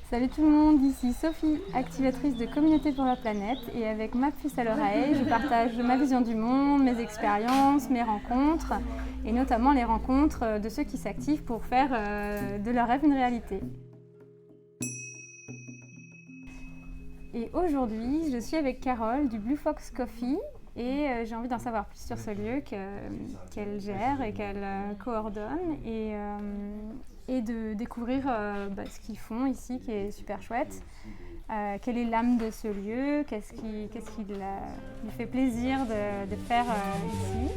Salut tout le monde, ici Sophie, activatrice de Communauté pour la planète, et avec ma puce à l'oreille, je partage ma vision du monde, mes expériences, mes rencontres, et notamment les rencontres de ceux qui s'activent pour faire de leur rêve une réalité. Et aujourd'hui, je suis avec Carole du Blue Fox Coffee, et j'ai envie d'en savoir plus sur ce lieu qu'elle gère et qu'elle coordonne, et de découvrir ce qu'ils font ici, qui est super chouette. Quelle est l'âme de ce lieu, qu'est-ce qui lui fait plaisir de faire ici.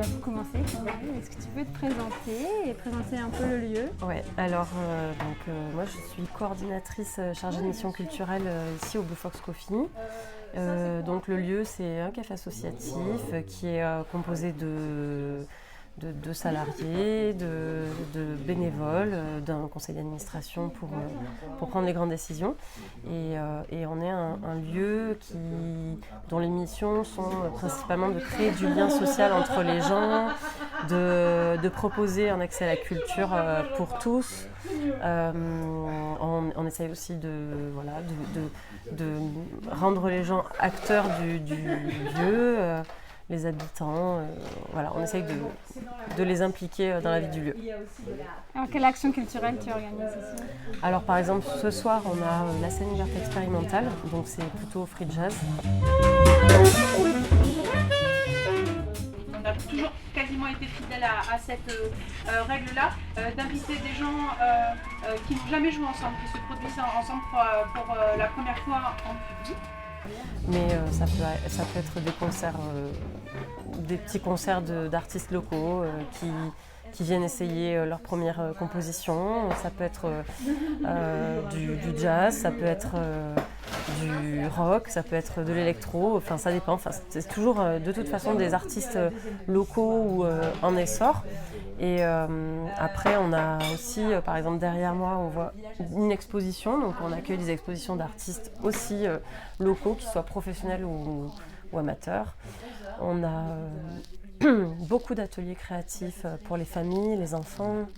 Pour commencer, est-ce que tu peux te présenter et présenter un peu le lieu? Ouais, alors moi je suis coordinatrice chargée de mission culturelle ici au Blue Fox Coffee. Donc le lieu, c'est un café associatif qui est composé de salariés, de bénévoles, d'un conseil d'administration pour prendre les grandes décisions. Et on est un lieu dont les missions sont principalement de créer du lien social entre les gens, de proposer un accès à la culture pour tous. On essaye aussi de rendre les gens acteurs du lieu. Les habitants, on essaye de les impliquer dans la vie du lieu. Alors, quelle action culturelle tu organises ici? Alors par exemple, ce soir, on a la scène ouverte expérimentale, donc c'est plutôt free jazz. On a toujours quasiment été fidèle à cette règle-là, d'inviter des gens qui n'ont jamais joué ensemble, qui se produisent ensemble pour la première fois en public. Mais ça peut être des concerts, des petits concerts d'artistes locaux qui viennent essayer leur première composition. Ça peut être du jazz, ça peut être du rock, ça peut être de l'électro, enfin ça dépend. Enfin, c'est toujours de toute façon des artistes locaux ou en essor. Et après, on a aussi, par exemple, derrière moi, on voit une exposition. Donc, on accueille des expositions d'artistes aussi locaux, qu'ils soient professionnels ou amateurs. On a beaucoup d'ateliers créatifs pour les familles, les enfants,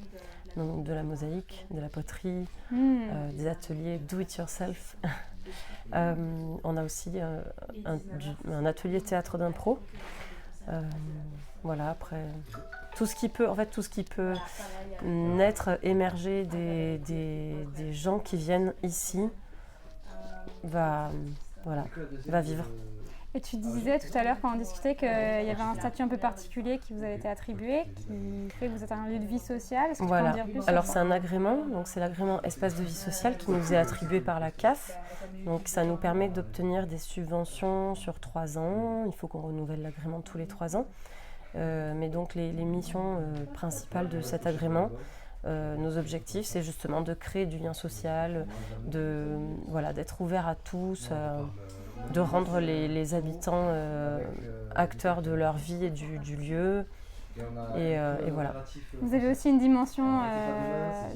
donc de la mosaïque, de la poterie, des ateliers do-it-yourself. On a aussi un atelier théâtre d'impro. Voilà, après... Tout ce qui peut naître, émerger des gens qui viennent ici va vivre. Et tu disais tout à l'heure quand on discutait qu'il y avait un statut un peu particulier qui vous avait été attribué, qui fait que vous êtes un lieu de vie sociale. Est-ce que tu peux en dire plus? Alors c'est un agrément, donc c'est l'agrément espace de vie sociale qui nous est attribué par la CAF. Donc ça nous permet d'obtenir des subventions sur 3 ans. Il faut qu'on renouvelle l'agrément tous les 3 ans. Mais donc les missions principales de cet agrément, nos objectifs, c'est justement de créer du lien social, d'être ouvert à tous, de rendre les habitants acteurs de leur vie et du lieu. Et voilà. Vous avez aussi une dimension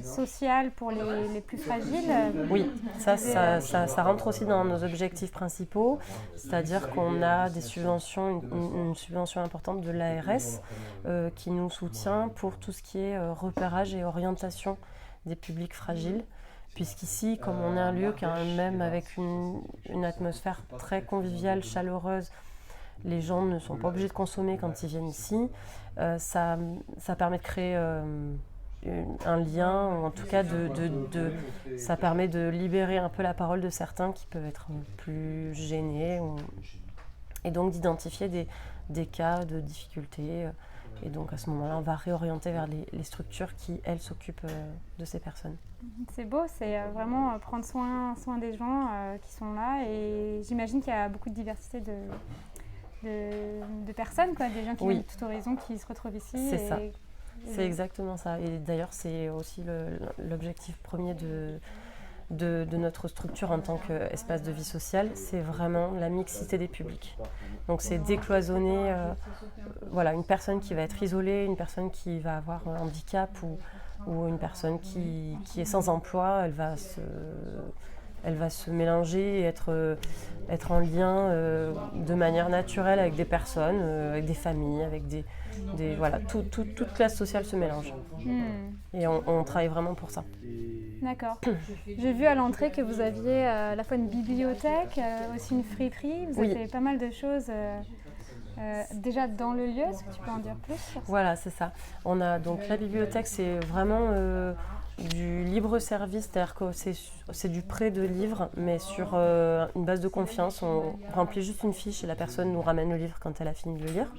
sociale pour les plus fragiles. Oui, ça rentre aussi dans nos objectifs principaux, c'est-à-dire qu'on a des subventions, une subvention importante de l'ARS qui nous soutient pour tout ce qui est repérage et orientation des publics fragiles. Puisqu'ici, comme on est un lieu quand même avec une atmosphère très conviviale, chaleureuse, les gens ne sont pas obligés de consommer quand ils viennent ici. Ça permet de créer un lien, ou en tout cas ça permet de libérer un peu la parole de certains qui peuvent être plus gênés, et donc d'identifier des cas de difficultés. Et donc à ce moment-là, on va réorienter vers les structures qui, elles, s'occupent de ces personnes. C'est beau, c'est vraiment prendre soin des gens qui sont là, et j'imagine qu'il y a beaucoup de diversité de personnes, quoi, des gens qui viennent de tout horizon qui se retrouvent ici. C'est ça, c'est exactement ça. Et d'ailleurs, c'est aussi l'objectif premier de notre structure en tant qu'espace de vie sociale, c'est vraiment la mixité des publics. Donc c'est décloisonner une personne qui va être isolée, une personne qui va avoir un handicap ou une personne qui est sans emploi, elle va elle va se mélanger et être en lien de manière naturelle avec des personnes, avec des familles, avec voilà, toute classe sociale se mélange. Et on travaille vraiment pour ça. D'accord. J'ai vu à l'entrée que vous aviez à la fois une bibliothèque, aussi une friperie. Vous avez pas mal de choses déjà dans le lieu. Est-ce que tu peux en dire plus sur ça? Voilà, c'est ça. On a donc la bibliothèque, c'est vraiment du libre service, c'est-à-dire que c'est du prêt de livres, mais sur une base de confiance. On remplit juste une fiche et la personne nous ramène le livre quand elle a fini de le lire.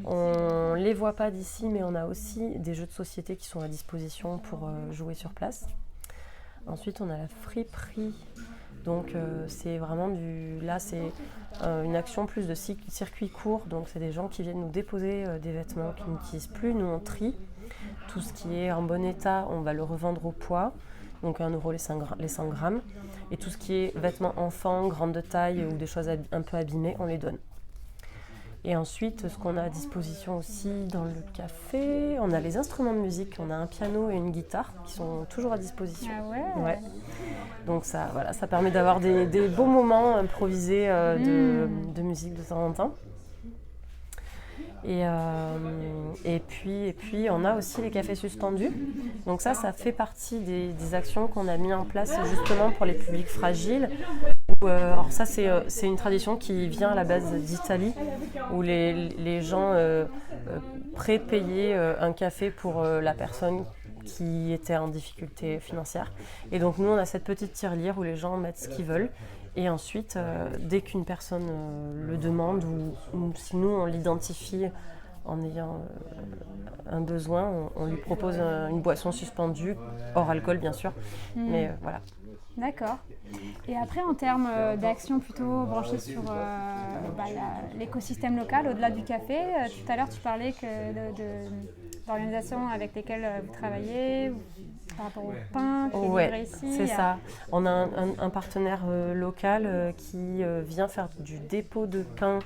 On ne les voit pas d'ici, mais on a aussi des jeux de société qui sont à disposition pour jouer sur place. Ensuite, on a la friperie. Donc, c'est vraiment c'est une action plus de circuit court. Donc, c'est des gens qui viennent nous déposer des vêtements qu'ils n'utilisent plus. Nous, on trie. Tout ce qui est en bon état, on va le revendre au poids. Donc, 1 € les 100 grammes. Et tout ce qui est vêtements enfants, grande taille ou des choses un peu abîmées, on les donne. Et ensuite, ce qu'on a à disposition aussi dans le café, on a les instruments de musique, on a un piano et une guitare qui sont toujours à disposition. Ah ouais. Ouais. Donc ça permet d'avoir des beaux moments improvisés de musique de temps en temps. Et puis, on a aussi les cafés suspendus. Donc ça fait partie des actions qu'on a mis en place justement pour les publics fragiles. Alors ça, c'est une tradition qui vient à la base d'Italie, où les gens prépayaient un café pour la personne qui était en difficulté financière. Et donc nous, on a cette petite tirelire où les gens mettent ce qu'ils veulent. Et ensuite, dès qu'une personne le demande, ou si nous, on l'identifie en ayant un besoin, on lui propose une boisson suspendue, hors alcool bien sûr. Mais voilà. D'accord. Et après, en termes d'action plutôt branchée sur l'écosystème local, au-delà du café, tout à l'heure tu parlais d'organisations avec lesquelles vous travaillez, par rapport au pain qui est livré ici. C'est ça. On a un partenaire local qui vient faire du dépôt de pain.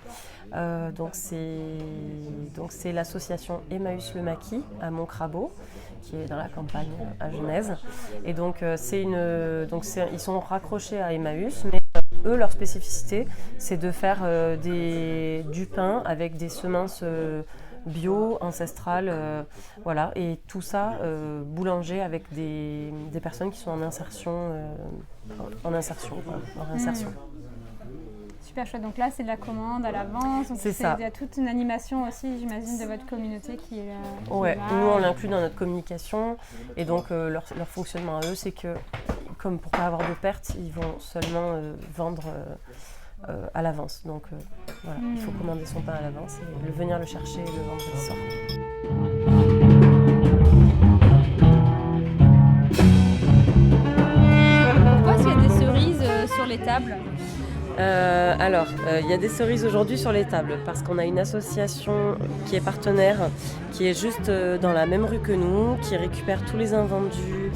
Donc c'est l'association Emmaüs Le Maquis à Montcrabeau, qui est dans la campagne à Genèse. Et donc, ils sont raccrochés à Emmaüs, mais eux, leur spécificité, c'est de faire du pain avec des semences bio, ancestrales, voilà. Et tout ça, boulanger avec des personnes qui sont en insertion. Super chouette. Donc là, c'est de la commande à l'avance. C'est ça. Il y a toute une animation aussi, j'imagine, de votre communauté qui est là. Nous, on l'inclut dans notre communication. Et donc, leur fonctionnement à eux, c'est que, comme pour ne pas avoir de pertes, ils vont seulement vendre à l'avance. Donc, voilà, il faut commander son pain à l'avance et venir le chercher le vendredi soir. Pourquoi est-ce qu'il y a des cerises sur les tables ? Il y a des cerises aujourd'hui sur les tables parce qu'on a une association qui est partenaire, qui est juste dans la même rue que nous, qui récupère tous les invendus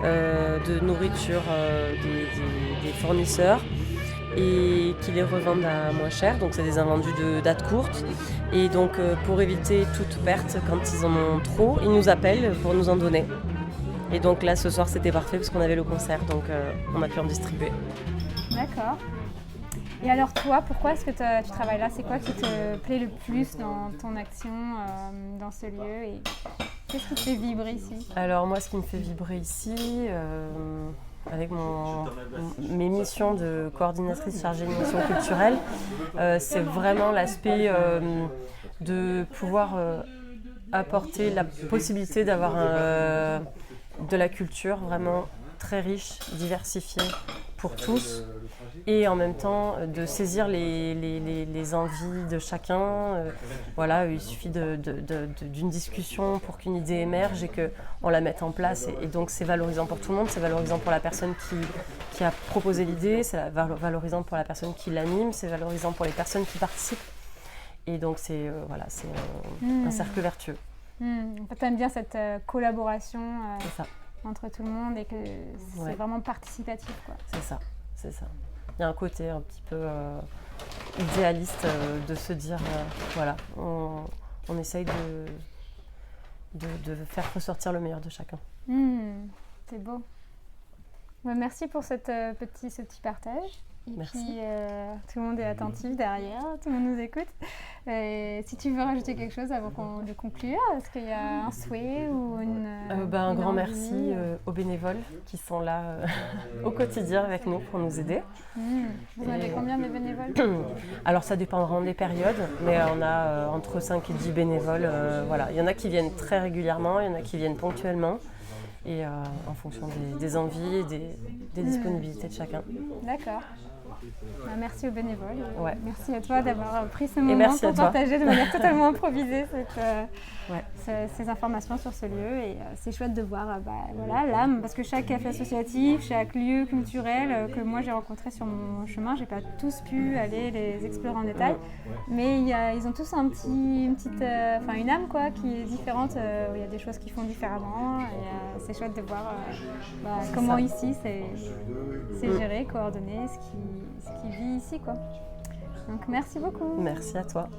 de nourriture des fournisseurs et qui les revendent à moins cher. Donc c'est des invendus de date courte. Et donc pour éviter toute perte, quand ils en ont trop, ils nous appellent pour nous en donner. Et donc là ce soir c'était parfait parce qu'on avait le concert, donc on a pu en distribuer. D'accord. Et alors toi, pourquoi est-ce que tu travailles là ? C'est quoi qui te plaît le plus dans ton action dans ce lieu et qu'est-ce qui te fait vibrer ici ? Alors moi, ce qui me fait vibrer ici, avec mes missions de coordinatrice chargée de mission culturelle, c'est vraiment l'aspect de pouvoir apporter la possibilité d'avoir de la culture vraiment très riche, diversifiée pour tous, et en même temps de saisir les envies de chacun. Voilà, il suffit d'une discussion pour qu'une idée émerge et qu'on la mette en place. Et donc c'est valorisant pour tout le monde, c'est valorisant pour la personne qui a proposé l'idée, c'est valorisant pour la personne qui l'anime, c'est valorisant pour les personnes qui participent. Et donc c'est un cercle vertueux. En fait, tu aimes bien cette collaboration c'est ça. Entre tout le monde et que c'est vraiment participatif, quoi. C'est ça. Il y a un côté un petit peu idéaliste de se dire, voilà, on essaye de faire ressortir le meilleur de chacun. C'est beau. Ouais, merci pour ce petit partage. Et Merci. puis, tout le monde est attentif derrière, tout le monde nous écoute. Si tu veux rajouter quelque chose avant de conclure, est-ce qu'il y a un souhait ou un une grand envie? merci aux bénévoles qui sont là au quotidien avec nous pour nous aider. Vous avez combien de bénévoles? Alors ça dépend vraiment des périodes, mais on a entre 5 et 10 bénévoles. Voilà. Il y en a qui viennent très régulièrement, il y en a qui viennent ponctuellement, et en fonction des envies et des disponibilités de chacun. D'accord. Merci aux bénévoles. Ouais. Merci à toi d'avoir pris ce moment merci à pour toi. partager de manière totalement improvisée Ouais. ces informations sur ce lieu. Et c'est chouette de voir voilà, l'âme, parce que chaque café associatif, chaque lieu culturel que moi j'ai rencontré sur mon chemin, j'ai pas tous pu aller les explorer en détail, mais ils ont tous une âme quoi, qui est différente. Il y a des choses qu'ils font différemment. Et c'est chouette de voir comment ça. ici c'est géré, coordonné, ce qui vit ici, quoi. Donc merci beaucoup. Merci à toi.